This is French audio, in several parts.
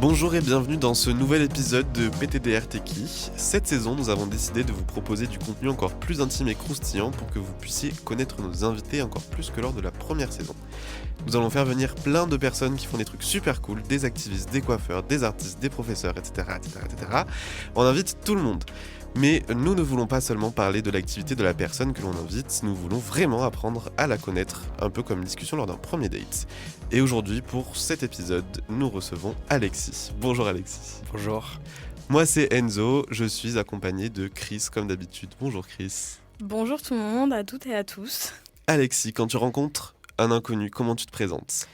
Bonjour et bienvenue dans ce nouvel épisode de PTDR Techie. Cette saison, nous avons décidé de vous proposer du contenu encore plus intime et croustillant pour que vous puissiez connaître nos invités encore plus que lors de la première saison. Nous allons faire venir plein de personnes qui font des trucs super cool, des activistes, des coiffeurs, des artistes, des professeurs, etc. On invite tout le monde. Mais nous ne voulons pas seulement parler de l'activité de la personne que l'on invite, nous voulons vraiment apprendre à la connaître, un peu comme une discussion lors d'un premier date. Et aujourd'hui, pour cet épisode, nous recevons Alexis. Bonjour Alexis. Bonjour. Moi c'est Enzo, je suis accompagné de Chris comme d'habitude. Bonjour Chris. Bonjour tout le monde, à toutes et à tous. Alexis, quand tu rencontres un inconnu, comment tu te présentes ?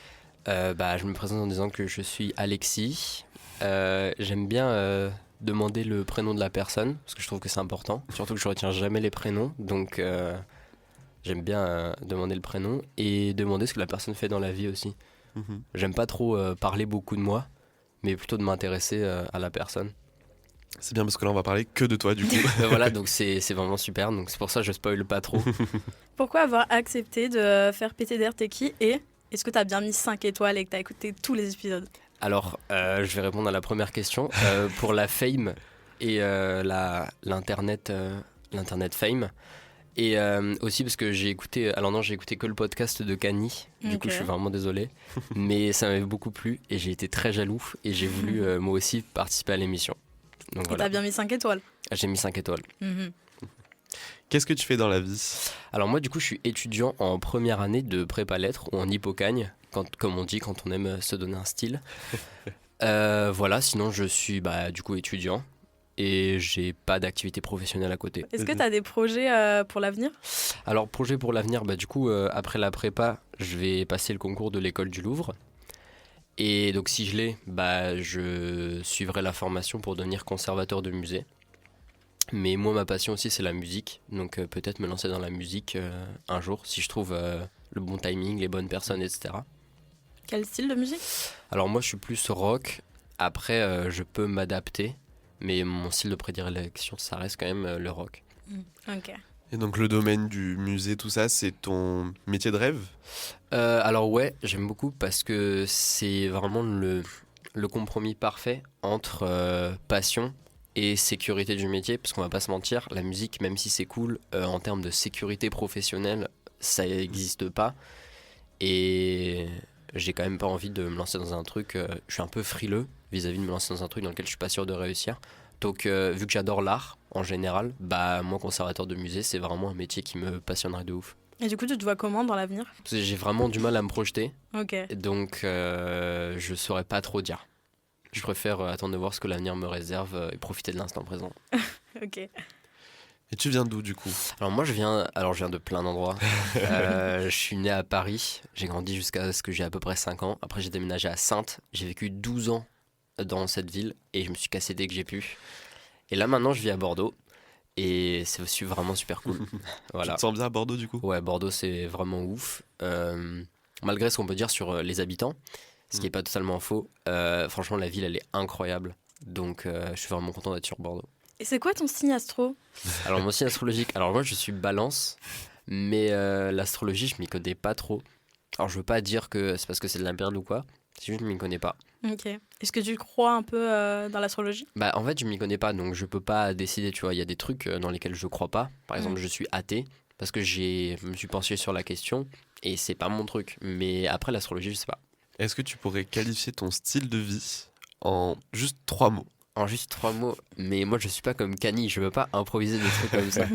Je me présente en disant que je suis Alexis. J'aime bien demander le prénom de la personne, parce que je trouve que c'est important. Surtout que je retiens jamais les prénoms, donc j'aime bien demander le prénom et demander ce que la personne fait dans la vie aussi. J'aime pas trop parler beaucoup de moi, mais plutôt de m'intéresser à la personne. C'est bien parce que là on va parler que de toi du coup. Voilà, donc c'est vraiment super, donc c'est pour ça que je spoil pas trop. Pourquoi avoir accepté de faire PTDR Techie et est-ce que tu as bien mis 5 étoiles et que tu as écouté tous les épisodes ? Alors, je vais répondre à la première question. Pour la fame et l'internet fame. Et aussi parce que j'ai écouté que le podcast de Kanye. Du coup, je suis vraiment désolé. Mais ça m'avait beaucoup plu et j'ai été très jaloux. Et j'ai voulu moi aussi participer à l'émission. Donc, et t'as bien mis 5 étoiles ? J'ai mis 5 étoiles. Qu'est-ce que tu fais dans la vie ? Alors moi, du coup, je suis étudiant en première année de prépa lettres ou en hippocagne. Comme on dit, quand on aime se donner un style. Voilà, sinon je suis du coup étudiant et j'ai pas d'activité professionnelle à côté. Est-ce que tu as des projets pour l'avenir ? Alors, projet pour l'avenir, du coup, après la prépa, je vais passer le concours de l'école du Louvre. Et donc si je l'ai, je suivrai la formation pour devenir conservateur de musée. Mais moi, ma passion aussi, c'est la musique. Donc peut-être me lancer dans la musique un jour, si je trouve le bon timing, les bonnes personnes, etc. Quel style de musique ? Alors moi je suis plus rock, après je peux m'adapter, mais mon style de prédilection ça reste quand même le rock. Ok. Et donc le domaine du musée, tout ça, c'est ton métier de rêve ? Alors ouais, j'aime beaucoup parce que c'est vraiment le compromis parfait entre passion et sécurité du métier, parce qu'on va pas se mentir, la musique même si c'est cool, en termes de sécurité professionnelle, ça n'existe pas. Et j'ai quand même pas envie de me lancer dans un truc, je suis un peu frileux vis-à-vis de me lancer dans un truc dans lequel je suis pas sûr de réussir. Donc vu que j'adore l'art en général, moi conservateur de musée c'est vraiment un métier qui me passionnerait de ouf. Et du coup tu te vois comment dans l'avenir ? Parce que j'ai vraiment du mal à me projeter, Ok. donc je saurais pas trop dire. Je préfère attendre de voir ce que l'avenir me réserve et profiter de l'instant présent. Ok. Et tu viens d'où du coup ? Alors moi je viens de plein d'endroits. Je suis né à Paris, j'ai grandi jusqu'à ce que j'ai à peu près 5 ans. Après j'ai déménagé à Saintes, j'ai vécu 12 ans dans cette ville et je me suis cassé dès que j'ai pu. Et là maintenant je vis à Bordeaux et c'est aussi vraiment super cool. Voilà. Tu te sens bien à Bordeaux du coup ? Ouais, Bordeaux c'est vraiment ouf. Malgré ce qu'on peut dire sur les habitants, ce qui n'est pas totalement faux, franchement la ville elle est incroyable. Donc je suis vraiment content d'être sur Bordeaux. Et c'est quoi ton signe astro ? Alors mon signe astrologique, alors moi je suis Balance, mais l'astrologie je m'y connais pas trop. Alors je veux pas dire que c'est parce que c'est de la merde ou quoi, c'est juste que je m'y connais pas. Ok. Est-ce que tu crois un peu dans l'astrologie ? En fait je m'y connais pas donc je peux pas décider, tu vois, il y a des trucs dans lesquels je crois pas. Par exemple je suis athée parce que je me suis penché sur la question et c'est pas mon truc. Mais après l'astrologie je sais pas. Est-ce que tu pourrais qualifier ton style de vie en juste 3 mots ? En juste 3 mots, mais moi je suis pas comme Kanye, je veux pas improviser des trucs comme ça.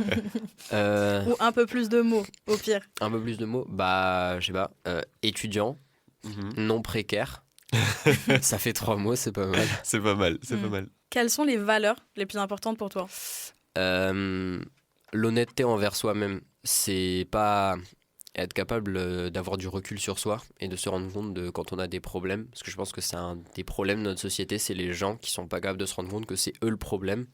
Ou un peu plus de mots, au pire. Un peu plus de mots, je sais pas, étudiant, non précaire, ça fait 3 mots, c'est pas mal. C'est pas mal, c'est pas mal. Quelles sont les valeurs les plus importantes pour toi ? L'honnêteté envers soi-même, c'est pas être capable d'avoir du recul sur soi et de se rendre compte de quand on a des problèmes, parce que je pense que c'est un des problèmes de notre société, c'est les gens qui sont pas capables de se rendre compte que c'est eux le problème,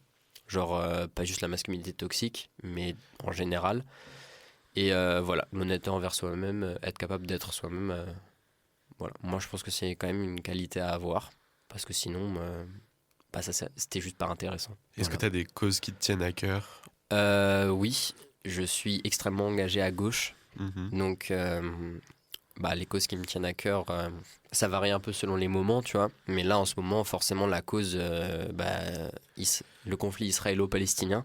genre pas juste la masculinité toxique, mais en général. Et voilà, l'honnêteté envers soi-même, être capable d'être soi-même, voilà. Moi je pense que c'est quand même une qualité à avoir, parce que sinon c'était juste pas intéressant. Est-ce que tu as des causes qui te tiennent à cœur ? Oui, je suis extrêmement engagé à gauche. Donc les causes qui me tiennent à cœur, ça varie un peu selon les moments, tu vois. Mais là, en ce moment, forcément, la cause, le conflit israélo-palestinien,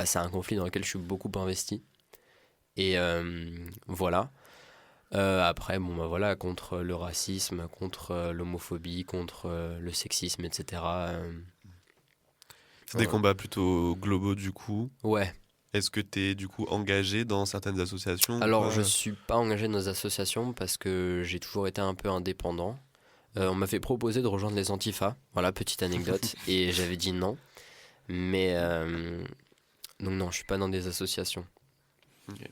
c'est un conflit dans lequel je suis beaucoup investi. Et voilà. Après, contre le racisme, contre l'homophobie, contre le sexisme, etc. C'est des combats plutôt globaux du coup. Ouais. Est-ce que tu es du coup engagé dans certaines associations? Alors, je suis pas engagé dans les associations parce que j'ai toujours été un peu indépendant. On m'a fait proposer de rejoindre les Antifa. Voilà, petite anecdote. Et j'avais dit non. Mais donc non, je suis pas dans des associations. Okay.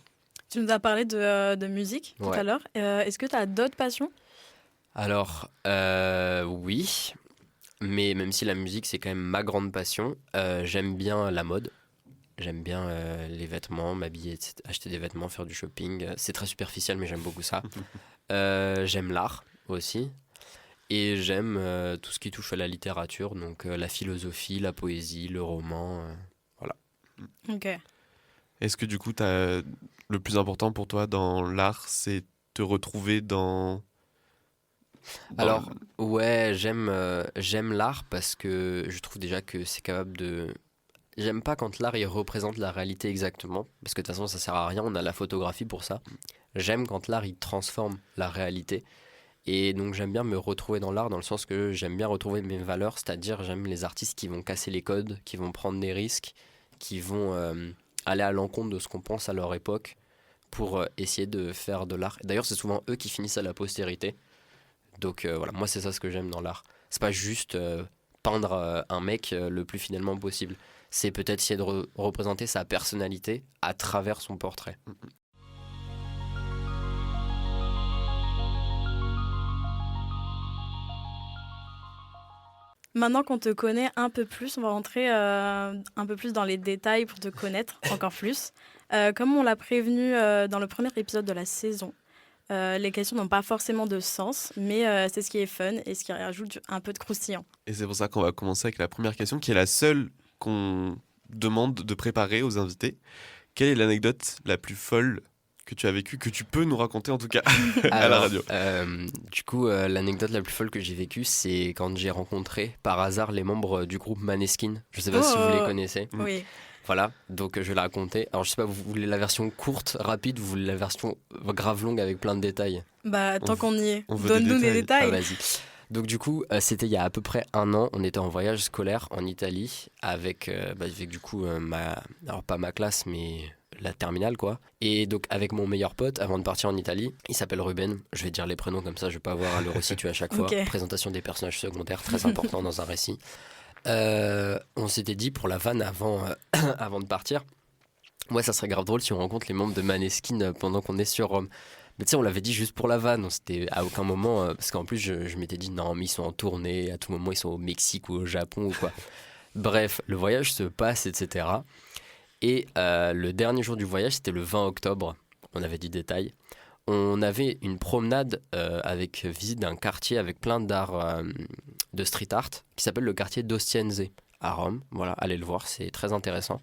Tu nous as parlé de musique tout à l'heure. Est-ce que tu as d'autres passions? Alors, oui. Mais même si la musique, c'est quand même ma grande passion, j'aime bien la mode. J'aime bien les vêtements, m'habiller, acheter des vêtements, faire du shopping. C'est très superficiel, mais j'aime beaucoup ça. J'aime l'art aussi. Et j'aime tout ce qui touche à la littérature, donc la philosophie, la poésie, le roman. Voilà. Ok. Est-ce que du coup, le plus important pour toi dans l'art, c'est te retrouver dans... Alors, ouais, j'aime l'art parce que je trouve déjà que c'est capable de... J'aime pas quand l'art il représente la réalité exactement, parce que de toute façon ça sert à rien, on a la photographie pour ça. J'aime quand l'art il transforme la réalité, et donc j'aime bien me retrouver dans l'art dans le sens que j'aime bien retrouver mes valeurs, c'est-à-dire j'aime les artistes qui vont casser les codes, qui vont prendre des risques, qui vont aller à l'encontre de ce qu'on pense à leur époque pour essayer de faire de l'art. D'ailleurs c'est souvent eux qui finissent à la postérité, donc voilà, moi c'est ça ce que j'aime dans l'art. C'est pas juste peindre un mec le plus fidèlement possible. C'est peut-être essayer de représenter sa personnalité à travers son portrait. Maintenant qu'on te connaît un peu plus, on va rentrer un peu plus dans les détails pour te connaître encore plus. Comme on l'a prévenu dans le premier épisode de la saison, les questions n'ont pas forcément de sens, mais c'est ce qui est fun et ce qui rajoute un peu de croustillant. Et c'est pour ça qu'on va commencer avec la première question, qui est la seule qu'on demande de préparer aux invités. Quelle est l'anecdote la plus folle que tu as vécue, que tu peux nous raconter en tout cas à la radio? Du coup, l'anecdote la plus folle que j'ai vécue, c'est quand j'ai rencontré par hasard les membres du groupe Maneskin. Je sais pas si vous les connaissez. Oui. Voilà, donc je vais la raconter. Alors je sais pas, vous voulez la version courte, rapide, vous voulez la version grave longue avec plein de détails? Tant qu'on y est, donne-nous des détails. Vas-y. Donc du coup, c'était il y a à peu près 1 an, on était en voyage scolaire en Italie avec du coup alors pas ma classe mais la terminale quoi. Et donc avec mon meilleur pote avant de partir en Italie, il s'appelle Ruben, je vais dire les prénoms comme ça je vais pas avoir à le resituer à chaque fois. Okay. Présentation des personnages secondaires, très important dans un récit. On s'était dit pour la vanne avant de partir, ouais ça serait grave drôle si on rencontre les membres de Maneskin pendant qu'on est sur Rome. Mais tu sais, on l'avait dit juste pour la vanne, on s'était à aucun moment, parce qu'en plus je m'étais dit non mais ils sont en tournée, à tout moment ils sont au Mexique ou au Japon ou quoi. Bref, le voyage se passe, etc. Et le dernier jour du voyage, c'était le 20 octobre, on avait dit détail. On avait une promenade avec visite d'un quartier avec plein d'art, de street art, qui s'appelle le quartier d'Ostiense à Rome. Voilà, allez le voir, c'est très intéressant.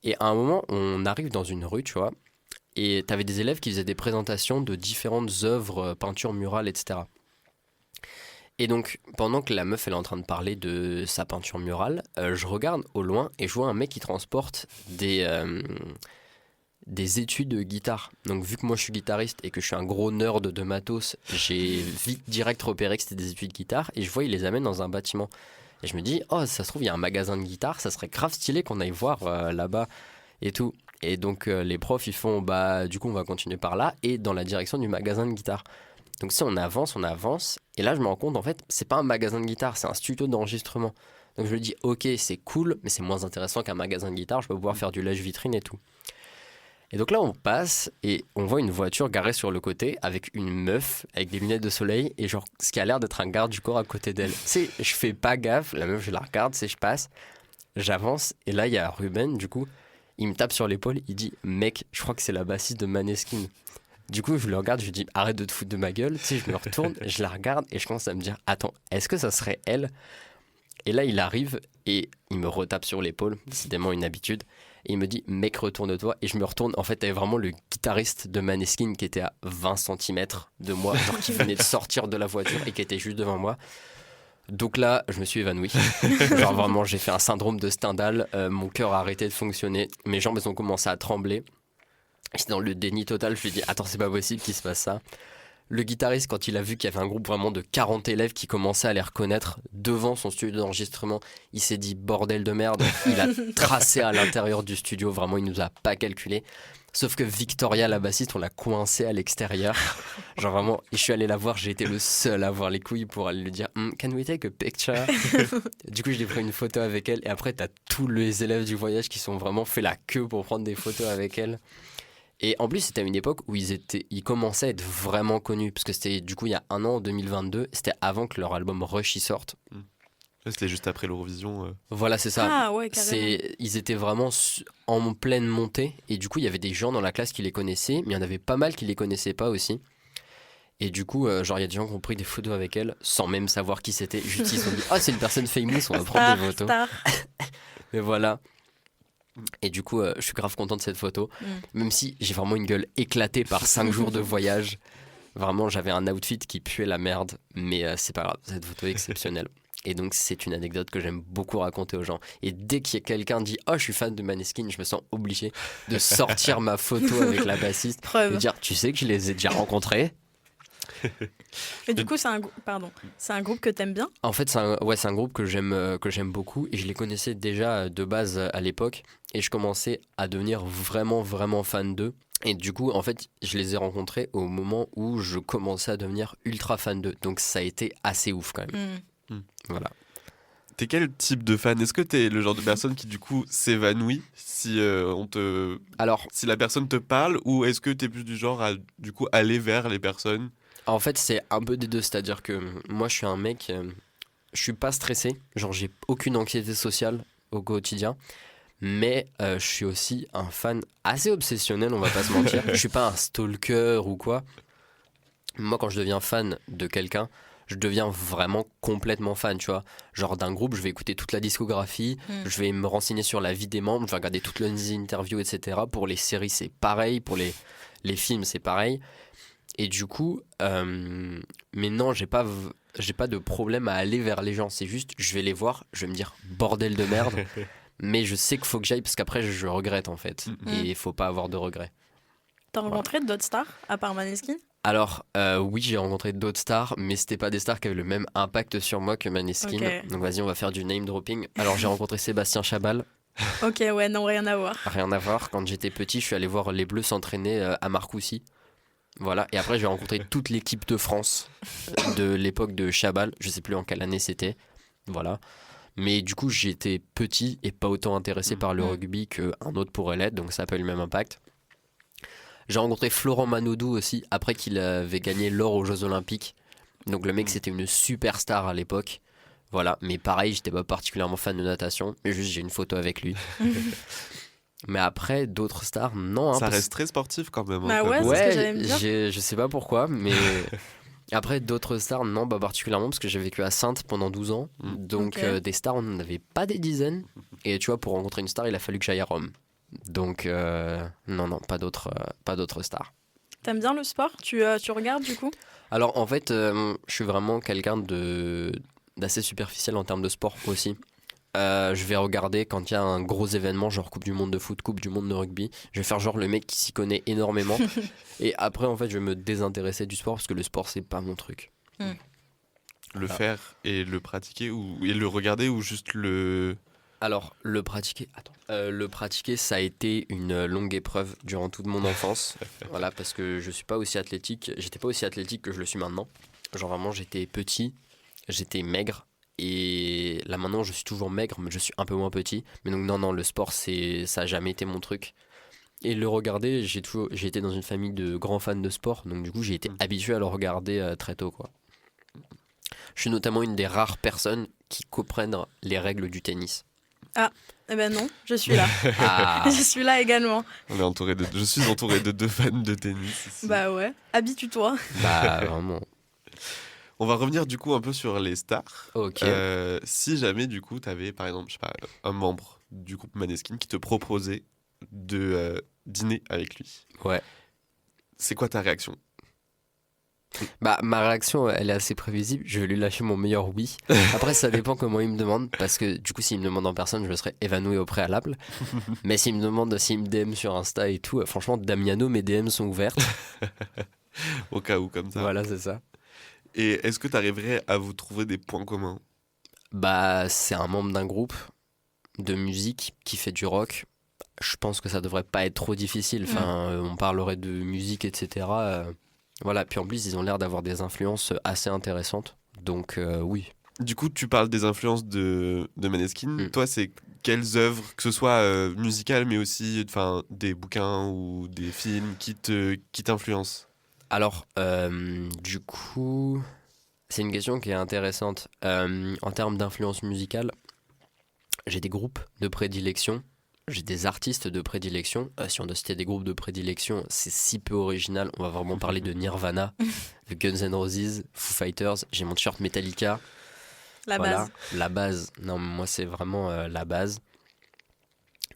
Et à un moment, on arrive dans une rue, tu vois, et tu avais des élèves qui faisaient des présentations de différentes œuvres, peintures murales, etc. Et donc, pendant que la meuf elle est en train de parler de sa peinture murale, je regarde au loin et je vois un mec qui transporte des étuis de guitare. Donc, vu que moi je suis guitariste et que je suis un gros nerd de matos, j'ai vite direct repéré que c'était des étuis de guitare et je vois il les amène dans un bâtiment. Et je me dis, oh, ça se trouve, il y a un magasin de guitare, ça serait grave stylé qu'on aille voir là-bas et tout. Et donc les profs ils font du coup on va continuer par là et dans la direction du magasin de guitare. Donc si on avance et là je me rends compte en fait c'est pas un magasin de guitare, c'est un studio d'enregistrement. Donc je me dis ok c'est cool mais c'est moins intéressant qu'un magasin de guitare, je peux pouvoir faire du lèche-vitrine et tout. Et donc là on passe et on voit une voiture garée sur le côté avec une meuf avec des lunettes de soleil et genre ce qui a l'air d'être un garde du corps à côté d'elle. Tu sais je fais pas gaffe, la meuf je la regarde, je passe, j'avance et là il y a Ruben du coup. Il me tape sur l'épaule, il dit « Mec, je crois que c'est la bassiste de Maneskin ». Du coup, je le regarde, je lui dis « Arrête de te foutre de ma gueule ». Tu sais, je me retourne, je la regarde et je commence à me dire « Attends, est-ce que ça serait elle ?» Et là, il arrive et il me retape sur l'épaule, décidément une habitude. Et il me dit, mec, retourne-toi. Et je me retourne. En fait, t'avais vraiment le guitariste de Maneskin qui était à 20 centimètres de moi, genre qui venait de sortir de la voiture et qui était juste devant moi. Donc là, je me suis évanoui. Genre vraiment, j'ai fait un syndrome de Stendhal. Mon cœur a arrêté de fonctionner. Mes jambes elles ont commencé à trembler. J'étais dans le déni total. Je lui ai dit, attends, c'est pas possible qu'il se passe ça. Le guitariste, quand il a vu qu'il y avait un groupe vraiment de 40 élèves qui commençaient à les reconnaître devant son studio d'enregistrement, il s'est dit bordel de merde. Il a tracé à l'intérieur du studio, vraiment, il nous a pas calculé. Sauf que Victoria, la bassiste, on l'a coincée à l'extérieur. Genre vraiment, et je suis allé la voir, j'ai été le seul à avoir les couilles pour aller lui dire Can we take a picture? Du coup, je lui ai pris une photo avec elle. Et après, t'as tous les élèves du voyage qui sont vraiment fait la queue pour prendre des photos avec elle. Et en plus, c'était à une époque où ils commençaient à être vraiment connus. Parce que c'était du coup il y a un an, en 2022. C'était avant que leur album Rush y sorte. C'était juste après l'Eurovision. Voilà, c'est ça. Ah ouais, carrément. Ils étaient vraiment en pleine montée. Et du coup, il y avait des gens dans la classe qui les connaissaient. Mais il y en avait pas mal qui les connaissaient pas aussi. Et du coup, genre, il y a des gens qui ont pris des photos avec elle sans même savoir qui c'était. Juste, ils se sont dit, c'est une personne famous, on va prendre des photos. Star. Mais voilà. Et du coup, je suis grave content de cette photo. Même si j'ai vraiment une gueule éclatée par 5 jours de voyage. Vraiment, j'avais un outfit qui puait la merde. Mais c'est pas grave, cette photo est exceptionnelle. Et donc, c'est une anecdote que j'aime beaucoup raconter aux gens. Et dès qu'il y a quelqu'un qui dit « Oh, je suis fan de Maneskin », je me sens obligé de sortir ma photo avec la bassiste. Preuve. Et dire « Tu sais que je les ai déjà rencontrés ?» Et du coup, c'est un groupe que t'aimes bien? En fait, c'est un groupe que j'aime beaucoup. Et je les connaissais déjà de base à l'époque. Et je commençais à devenir vraiment, vraiment fan d'eux. Et du coup, en fait, je les ai rencontrés au moment où je commençais à devenir ultra fan d'eux. Donc, ça a été assez ouf quand même. Voilà. T'es quel type de fan? Est-ce que t'es le genre de personne qui du coup s'évanouit si si la personne te parle, ou est-ce que t'es plus du genre à du coup aller vers les personnes? En fait, c'est un peu des deux. C'est-à-dire que moi, je suis un mec, je suis pas stressé. Genre, j'ai aucune anxiété sociale au quotidien. Mais je suis aussi un fan assez obsessionnel, on va pas se mentir. Je suis pas un stalker ou quoi. Moi, quand je deviens fan de quelqu'un, je deviens vraiment complètement fan, tu vois. Genre d'un groupe, je vais écouter toute la discographie, je vais me renseigner sur la vie des membres, je vais regarder toutes les interviews, etc. Pour les séries, c'est pareil. Pour les films, c'est pareil. Et du coup, mais non, j'ai pas de problème à aller vers les gens. C'est juste, je vais les voir, je vais me dire bordel de merde. Mais je sais qu'il faut que j'aille parce qu'après, je regrette en fait. Et il faut pas avoir de regrets. T'as rencontré d'autres stars à part Maneskin? Alors, oui, j'ai rencontré d'autres stars, mais c'était pas des stars qui avaient le même impact sur moi que Maneskin. Okay. Donc vas-y, on va faire du name dropping. Alors, j'ai rencontré Sébastien Chabal. Ok, ouais, non, rien à voir. Rien à voir. Quand j'étais petit, je suis allé voir les Bleus s'entraîner à Marcoussis. Voilà. Et après, j'ai rencontré toute l'équipe de France de l'époque de Chabal. Je sais plus en quelle année c'était. Voilà. Mais du coup, j'étais petit et pas autant intéressé par le rugby qu'un autre pourrait l'être. Donc, ça n'a pas eu le même impact. J'ai rencontré Florent Manodou aussi, après qu'il avait gagné l'or aux Jeux Olympiques. Donc le mec, c'était une superstar à l'époque. Voilà, mais pareil, j'étais pas particulièrement fan de natation, mais juste j'ai une photo avec lui. Mais après, d'autres stars, non. Ça reste très sportif quand même. Bah ouais, c'est ce que j'allais me dire. Je sais pas pourquoi, mais après, d'autres stars, non, pas particulièrement, parce que j'ai vécu à Saintes pendant 12 ans. Donc des stars, on n'en avait pas des dizaines. Et tu vois, pour rencontrer une star, il a fallu que j'aille à Rome. Donc, non, pas d'autres stars. T'aimes bien le sport? Tu regardes du coup? Alors, en fait, je suis vraiment quelqu'un d'assez superficiel en termes de sport aussi. Je vais regarder quand il y a un gros événement, genre Coupe du Monde de foot, Coupe du Monde de rugby. Je vais faire genre le mec qui s'y connaît énormément. Et après, en fait, je vais me désintéresser du sport parce que le sport, c'est pas mon truc. Le faire et le pratiquer et le regarder ou juste le... Alors, le pratiquer, ça a été une longue épreuve durant toute mon enfance. Voilà, parce que je suis pas aussi athlétique. J'étais pas aussi athlétique que je le suis maintenant. Genre vraiment, j'étais petit, j'étais maigre. Et là maintenant, je suis toujours maigre, mais je suis un peu moins petit. Mais donc non, le sport, ça a jamais été mon truc. Et le regarder, j'ai été dans une famille de grands fans de sport. Donc du coup, j'ai été habitué à le regarder très tôt, quoi. Je suis notamment une des rares personnes qui comprennent les règles du tennis. Ah, eh ben non, je suis là. Je suis là également. Je suis entouré de 2 fans de tennis ici. Bah ouais, habitue-toi. Bah vraiment. On va revenir du coup un peu sur les stars. Ok. Si jamais du coup t'avais par exemple, je sais pas, un membre du groupe Maneskin qui te proposait de dîner avec lui. Ouais. C'est quoi ta réaction? Bah, ma réaction, elle est assez prévisible. Je vais lui lâcher mon meilleur oui. Après, ça dépend comment il me demande. Parce que du coup, s'il me demande en personne, je me serais évanoui au préalable. Mais s'il me DM sur Insta et tout, franchement, Damiano, mes DM sont ouvertes. Au cas où, comme ça. Voilà, c'est ça. Et est-ce que tu arriverais à vous trouver des points communs? Bah, c'est un membre d'un groupe de musique qui fait du rock. Je pense que ça devrait pas être trop difficile. Enfin, on parlerait de musique, etc. Voilà, puis en plus, ils ont l'air d'avoir des influences assez intéressantes. Donc, oui. Du coup, tu parles des influences de Maneskin. Toi, c'est quelles œuvres, que ce soit musicales, mais aussi des bouquins ou des films qui t'influencent? Alors, du coup, c'est une question qui est intéressante. En termes d'influence musicale, j'ai des groupes de prédilection. J'ai des artistes de prédilection. Si on doit citer des groupes de prédilection, c'est si peu original. On va vraiment parler de Nirvana, de Guns N' Roses, Foo Fighters. J'ai mon t-shirt Metallica. Base. La base. Non, moi, c'est vraiment la base.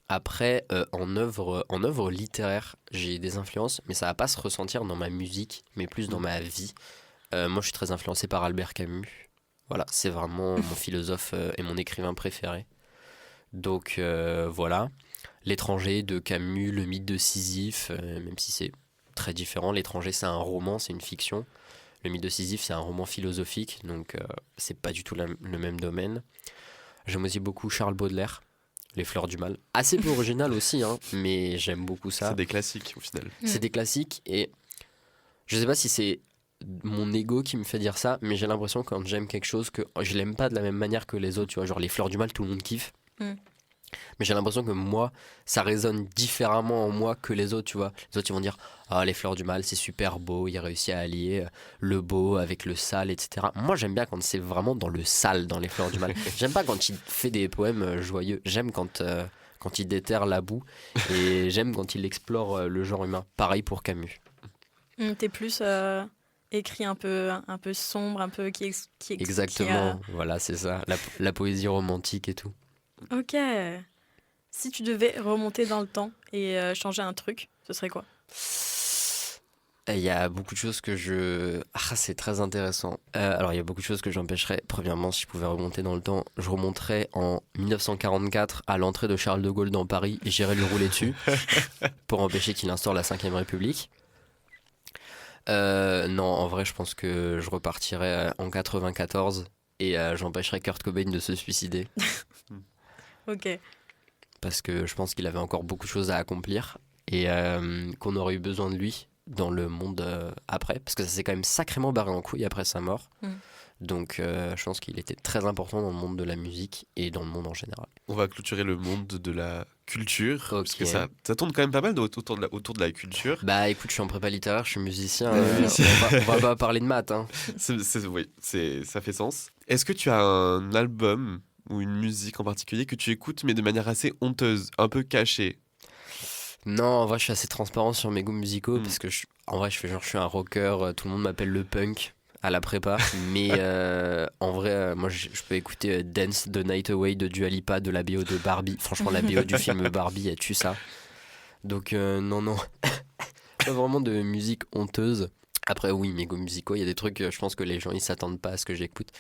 Après, en œuvre littéraire, j'ai des influences, mais ça va pas se ressentir dans ma musique, mais plus dans ma vie. Moi, je suis très influencé par Albert Camus. Voilà, c'est vraiment mon philosophe et mon écrivain préféré. Donc voilà, L'étranger de Camus, le mythe de Sisyphe, même si c'est très différent. L'étranger, c'est un roman, c'est une fiction. Le mythe de Sisyphe, c'est un roman philosophique, donc c'est pas du tout le même domaine. J'aime aussi beaucoup Charles Baudelaire, Les Fleurs du Mal. Assez peu original aussi, hein, mais j'aime beaucoup ça. C'est des classiques au final. C'est des classiques et je sais pas si c'est mon ego qui me fait dire ça, mais j'ai l'impression quand j'aime quelque chose que je l'aime pas de la même manière que les autres, tu vois, genre Les Fleurs du Mal, tout le monde kiffe. Mais j'ai l'impression que moi, ça résonne différemment en moi que les autres, tu vois. Les autres, ils vont dire « Ah, Les Fleurs du Mal, c'est super beau, il a réussi à allier le beau avec le sale, etc. » Moi, j'aime bien quand c'est vraiment dans le sale, dans Les Fleurs du Mal. J'aime pas quand il fait des poèmes joyeux. J'aime quand il déterre la boue. Et j'aime quand il explore le genre humain. Pareil pour Camus. T'es plus écrit un peu sombre, un peu qui Exactement, voilà, c'est ça. La poésie romantique et tout. Ok. Si tu devais remonter dans le temps et changer un truc, ce serait quoi? Il y a beaucoup de choses que c'est très intéressant. Alors, il y a beaucoup de choses que j'empêcherais. Premièrement, si je pouvais remonter dans le temps, je remonterais en 1944 à l'entrée de Charles de Gaulle dans Paris et j'irais lui rouler dessus pour empêcher qu'il instaure la 5e République. Non, en vrai, je pense que je repartirais en 94 et j'empêcherais Kurt Cobain de se suicider. Ok. Parce que je pense qu'il avait encore beaucoup de choses à accomplir et qu'on aurait eu besoin de lui dans le monde après, parce que ça s'est quand même sacrément barré en couille après sa mort. Donc je pense qu'il était très important dans le monde de la musique et dans le monde en général. On va clôturer le monde de la culture, parce que ça tourne quand même pas mal autour de la culture. Bah écoute, je suis en prépa littéraire, je suis musicien, on va pas parler de maths. Hein. Oui, ça fait sens. Est-ce que tu as un album ou une musique en particulier que tu écoutes mais de manière assez honteuse, un peu cachée? Non, en vrai je suis assez transparent sur mes goûts musicaux parce que en vrai je suis un rocker, tout le monde m'appelle le punk à la prépa, mais en vrai moi je peux écouter Dance the Night Away de Dua Lipa, de la BO de Barbie. Franchement la BO du film Barbie elle tue ça. Donc non pas vraiment de musique honteuse. Après oui, mes goûts musicaux, il y a des trucs je pense que les gens ils s'attendent pas à ce que j'écoute.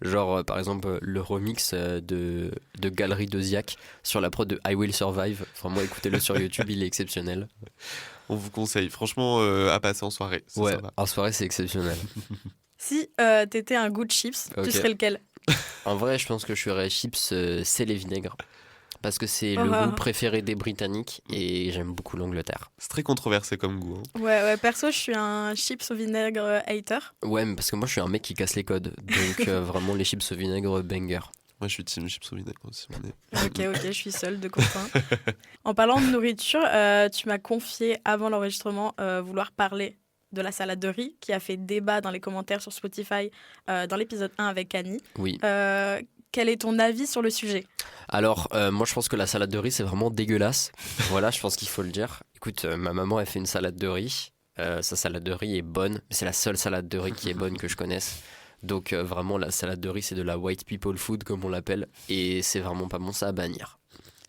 Genre par exemple le remix de Galerie de Ziak sur la prod de I Will Survive. Vraiment écoutez-le sur YouTube, il est exceptionnel. On vous conseille franchement à passer en soirée. Ouais, en soirée c'est exceptionnel. Si t'étais un goût de chips, tu serais lequel? En vrai je pense que je serais chips sel et vinaigre. Parce que c'est le goût préféré des Britanniques et j'aime beaucoup l'Angleterre. C'est très controversé comme goût. Hein. Ouais, perso, je suis un chips au vinaigre hater. Ouais, mais parce que moi, je suis un mec qui casse les codes. Donc, vraiment, les chips au vinaigre, banger. Moi, je suis team chips au vinaigre aussi. Ok, je suis seule de copain. En parlant de nourriture, tu m'as confié avant l'enregistrement vouloir parler de la salade de riz qui a fait débat dans les commentaires sur Spotify dans l'épisode 1 avec Annie. Oui. Quel est ton avis sur le sujet? Alors, moi je pense que la salade de riz c'est vraiment dégueulasse. Voilà, je pense qu'il faut le dire. Écoute, ma maman elle fait une salade de riz. Sa salade de riz est bonne, mais c'est la seule salade de riz qui est bonne que je connaisse. Donc vraiment la salade de riz c'est de la white people food comme on l'appelle. Et c'est vraiment pas bon, ça à bannir.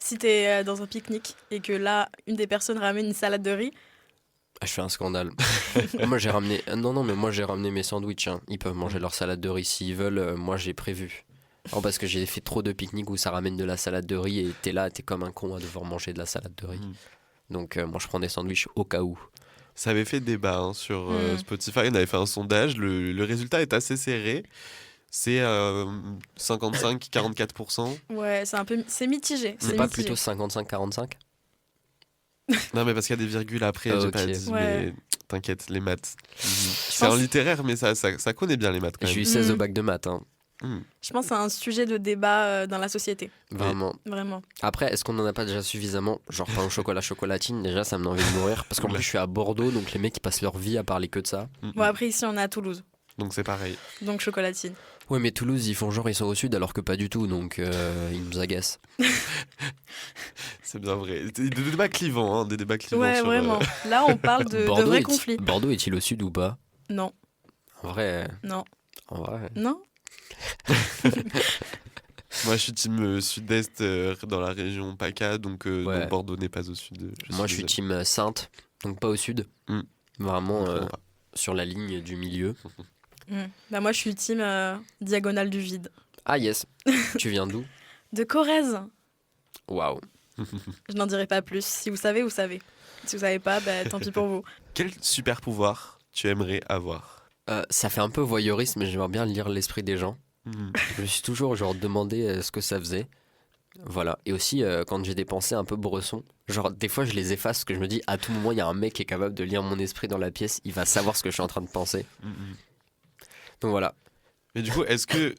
Si t'es dans un pique-nique et que là, une des personnes ramène une salade de riz, Je fais un scandale. Moi j'ai ramené. Non, mais moi j'ai ramené mes sandwichs. Hein. Ils peuvent manger leur salade de riz s'ils veulent. Moi j'ai prévu. Non, parce que j'ai fait trop de pique-niques où ça ramène de la salade de riz et t'es là, t'es comme un con à devoir manger de la salade de riz. Donc moi je prends des sandwichs au cas où. Ça avait fait débat hein, sur Spotify. On avait fait un sondage. Le résultat est assez serré. C'est 55-44%. ouais, c'est mitigé. C'est pas plutôt 55-45 ? Non, mais parce qu'il y a des virgules après, j'ai pas dit, Ouais. mais t'inquiète, les maths. C'est en littéraire, mais ça connaît bien les maths quand J'ai même. eu 16 au bac de maths. Hein. Je pense que c'est un sujet de débat dans la société. Vraiment. Vraiment. Après, est-ce qu'on en a pas déjà suffisamment ? Genre pain au chocolat, chocolatine, déjà ça me donne envie de mourir. Parce qu'en plus je suis à Bordeaux, donc les mecs ils passent leur vie à parler que de ça. Bon, après, ici, on est à Toulouse. Donc c'est pareil. Donc, chocolatine. Ouais, mais Toulouse, ils font genre ils sont au sud alors que pas du tout, donc ils nous agacent. C'est bien vrai. Des débats clivants, hein, des débats clivants. Ouais, sur, vraiment. Là, on parle de vrais conflits. Bordeaux est-il au sud ou pas ? Non, En vrai. non, En vrai. non. Moi, je suis team sud-est dans la région PACA, donc Ouais. Bordeaux n'est pas au sud. Moi, je suis désolé. team Sainte, donc pas au sud. Vraiment Vraiment pas. sur la ligne du milieu. Bah, moi, je suis team diagonale du vide. Ah yes. Tu viens d'où ? De Corrèze. Waouh. Je n'en dirai pas plus. Si vous savez, vous savez. Si vous savez pas, bah, tant pis pour vous. Quel super pouvoir tu aimerais avoir ? Ça fait un peu voyeuriste, mais j'aimerais bien lire l'esprit des gens. Je me suis toujours genre demandé ce que ça faisait. Voilà. Et aussi quand j'ai des pensées un peu bressons, genre des fois je les efface parce que je me dis à tout moment il y a un mec qui est capable de lire mon esprit dans la pièce, il va savoir ce que je suis en train de penser. Donc voilà. Mais du coup, est-ce que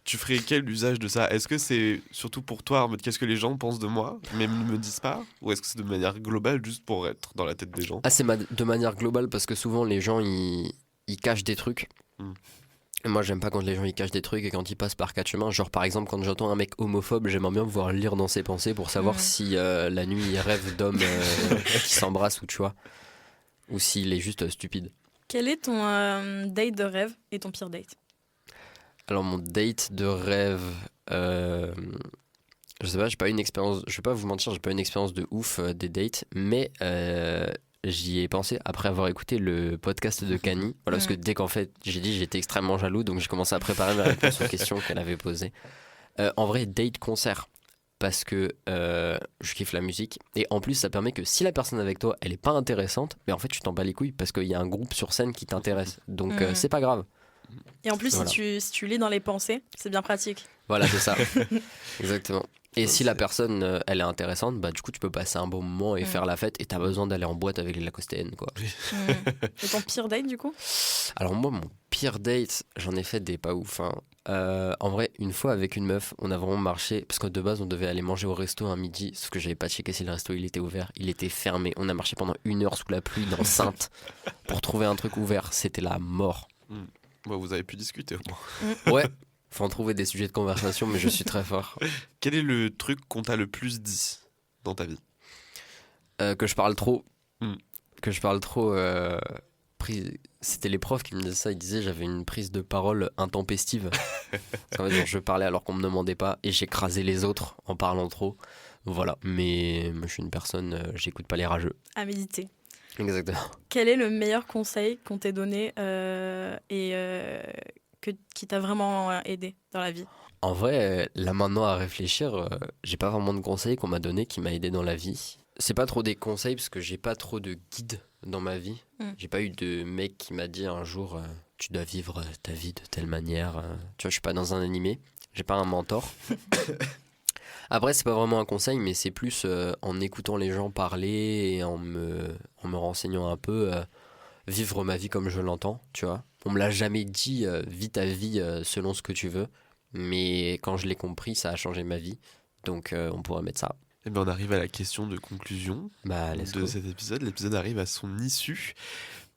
tu ferais quel usage de ça ? Est-ce que c'est surtout pour toi, en mode qu'est-ce que les gens pensent de moi, mais ne me disent pas ? Ou est-ce que c'est de manière globale, juste pour être dans la tête des gens ? Ah, c'est de manière globale parce que souvent les gens ils cachent des trucs. Et moi j'aime pas quand les gens ils cachent des trucs et quand ils passent par quatre chemins. Genre par exemple quand j'entends un mec homophobe, j'aimerais bien pouvoir lire dans ses pensées pour savoir si la nuit il rêve d'hommes qui s'embrassent ou tu vois. Ou s'il est juste stupide. Quel est ton date de rêve et ton pire date ? Alors mon date de rêve, je sais pas, j'ai pas une expérience, je vais pas vous mentir, j'ai pas une expérience de ouf des dates, mais j'y ai pensé après avoir écouté le podcast de Kanye. Voilà, parce que dès qu'en fait j'ai dit j'étais extrêmement jaloux, donc j'ai commencé à préparer mes réponses aux questions qu'elle avait posées. En vrai, date concert, parce que je kiffe la musique et en plus ça permet que si la personne avec toi elle est pas intéressante, mais en fait tu t'en bats les couilles parce qu'il y a un groupe sur scène qui t'intéresse, donc c'est pas grave. Et en plus, Voilà. si tu lis dans les pensées, c'est bien pratique. Voilà, c'est ça. Exactement. Et si la personne, elle est intéressante, bah du coup, tu peux passer un bon moment et faire la fête et t'as besoin d'aller en boîte avec les Lacostéennes, quoi. Et ton pire date, du coup ? Alors moi, mon pire date, j'en ai fait des pas ouf. Hein. En vrai, une fois avec une meuf, on a vraiment marché, parce que de base, on devait aller manger au resto un midi, sauf que j'avais pas checké si le resto, il était ouvert. Il était fermé. On a marché pendant 1 heure sous la pluie dans Sainte pour trouver un truc ouvert. C'était la mort. Bon, vous avez pu discuter au moins. Ouais. Faut en trouver des sujets de conversation, mais je suis très fort. Quel est le truc qu'on t'a le plus dit dans ta vie ? Que je parle trop. Que je parle trop. C'était les profs qui me disaient ça. Ils disaient j'avais une prise de parole intempestive. Ça veut dire je parlais alors qu'on me demandait pas et j'écrasais les autres en parlant trop. Voilà. Mais moi, je suis une personne, j'écoute pas les rageux. À méditer. Exactement. Quel est le meilleur conseil qu'on t'ait donné qui t'a vraiment aidé dans la vie ? En vrai, là maintenant à réfléchir, j'ai pas vraiment de conseils qu'on m'a donné qui m'a aidé dans la vie. C'est pas trop des conseils parce que j'ai pas trop de guide dans ma vie. J'ai pas eu de mec qui m'a dit un jour tu dois vivre ta vie de telle manière. Tu vois, je suis pas dans un animé, j'ai pas un mentor. Après, c'est pas vraiment un conseil, mais c'est plus en écoutant les gens parler et en me renseignant un peu, vivre ma vie comme je l'entends, tu vois. On me l'a jamais dit, vis ta vie selon ce que tu veux, mais quand je l'ai compris, ça a changé ma vie. Donc on pourrait mettre ça. Eh bien, on arrive à la question de conclusion de cet épisode. L'épisode arrive à son issue.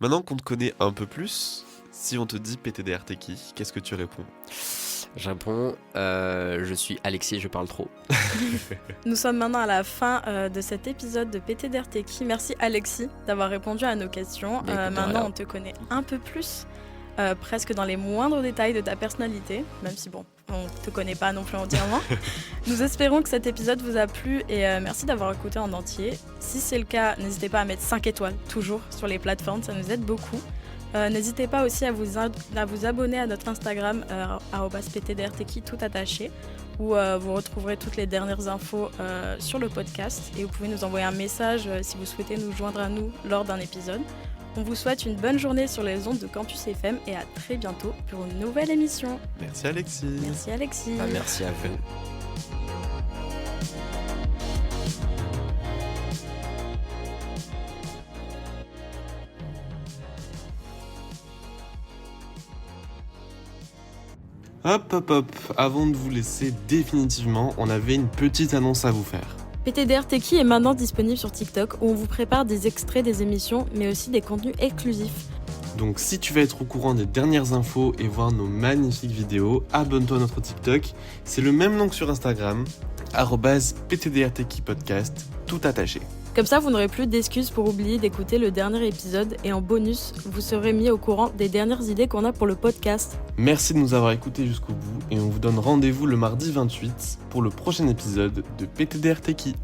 Maintenant qu'on te connaît un peu plus, si on te dit PTDR t'es qui, qu'est-ce que tu réponds ? Je réponds, je suis Alexis et je parle trop. Nous sommes maintenant à la fin de cet épisode de PTDR t'es qui. Merci Alexis d'avoir répondu à nos questions. Maintenant, on te connaît un peu plus. presque dans les moindres détails de ta personnalité, même si bon, on ne te connaît pas non plus entièrement. Nous espérons que cet épisode vous a plu et merci d'avoir écouté en entier. Si c'est le cas, n'hésitez pas à mettre 5 étoiles, toujours, sur les plateformes, ça nous aide beaucoup. N'hésitez pas aussi à vous abonner à notre Instagram, @ptdrteki, tout attaché, où vous retrouverez toutes les dernières infos sur le podcast et vous pouvez nous envoyer un message si vous souhaitez nous joindre à nous lors d'un épisode. On vous souhaite une bonne journée sur les ondes de Campus FM et à très bientôt pour une nouvelle émission. Merci Alexis. Merci Alexis. Merci à vous. Hop, avant de vous laisser définitivement, on avait une petite annonce à vous faire. PTDRTeki est maintenant disponible sur TikTok où on vous prépare des extraits des émissions mais aussi des contenus exclusifs. Donc si tu veux être au courant des dernières infos et voir nos magnifiques vidéos, abonne-toi à notre TikTok. C'est le même nom que sur Instagram, @PTDRTeki podcast, tout attaché. Comme ça, vous n'aurez plus d'excuses pour oublier d'écouter le dernier épisode et en bonus, vous serez mis au courant des dernières idées qu'on a pour le podcast. Merci de nous avoir écoutés jusqu'au bout et on vous donne rendez-vous le mardi 28 pour le prochain épisode de PTDRTeki.